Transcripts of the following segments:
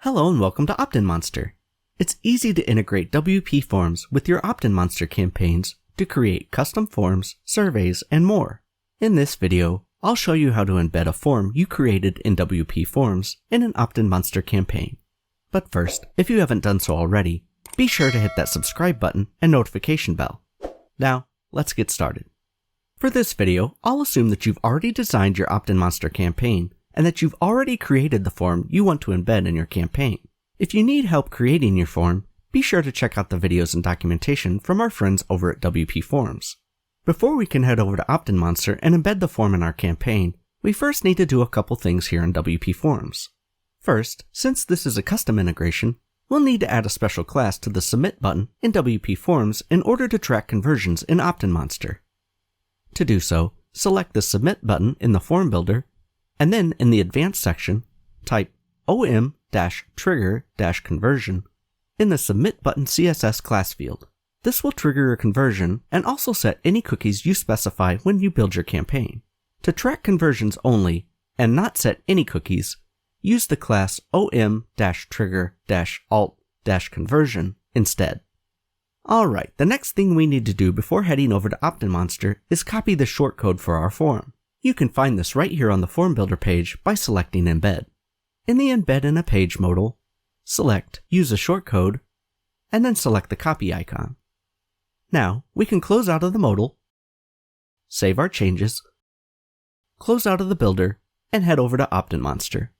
Hello and welcome to OptinMonster. It's easy to integrate WPForms with your OptinMonster campaigns to create custom forms, surveys, and more. In this video, I'll show you how to embed a form you created in WPForms in an OptinMonster campaign. But first, if you haven't done so already, be sure to hit that subscribe button and notification bell. Now, let's get started. For this video, I'll assume that you've already designed your OptinMonster campaign and that you've already created the form you want to embed in your campaign. If you need help creating your form, be sure to check out the videos and documentation from our friends over at WPForms. Before we can head over to OptinMonster and embed the form in our campaign, we first need to do a couple things here in WPForms. First, since this is a custom integration, we'll need to add a special class to the Submit button in WPForms in order to track conversions in OptinMonster. To do so, select the Submit button in the Form Builder, and then in the Advanced section, type OM-trigger-conversion in the Submit button CSS class field. This will trigger a conversion and also set any cookies you specify when you build your campaign. To track conversions only and not set any cookies, use the class OM-trigger-alt-conversion instead. Alright, the next thing we need to do before heading over to OptinMonster is copy the shortcode for our form. You can find this right here on the Form Builder page by selecting Embed. In the Embed in a Page modal, select Use a Shortcode, and then select the copy icon. Now, we can close out of the modal, save our changes, close out of the builder, and head over to OptinMonster.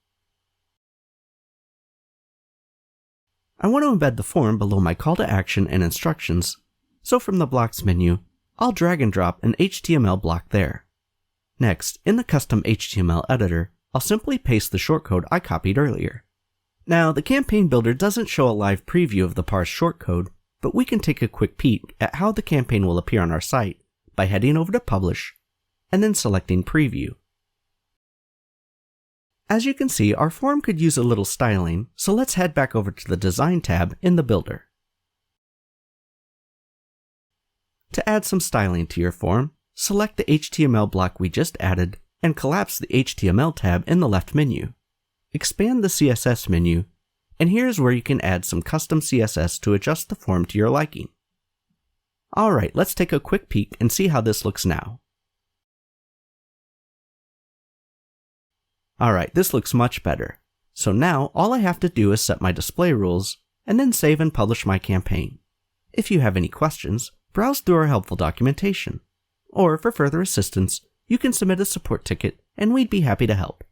I want to embed the form below my call to action and instructions, so from the Blocks menu, I'll drag and drop an HTML block there. Next, in the custom HTML editor, I'll simply paste the shortcode I copied earlier. Now, the campaign builder doesn't show a live preview of the parsed shortcode, but we can take a quick peek at how the campaign will appear on our site by heading over to Publish, and then selecting Preview. As you can see, our form could use a little styling, so let's head back over to the Design tab in the Builder. To add some styling to your form, select the HTML block we just added and collapse the HTML tab in the left menu. Expand the CSS menu, and here's where you can add some custom CSS to adjust the form to your liking. Alright, let's take a quick peek and see how this looks now. Alright, this looks much better. So now all I have to do is set my display rules and then save and publish my campaign. If you have any questions, browse through our helpful documentation. Or for further assistance, you can submit a support ticket and we'd be happy to help.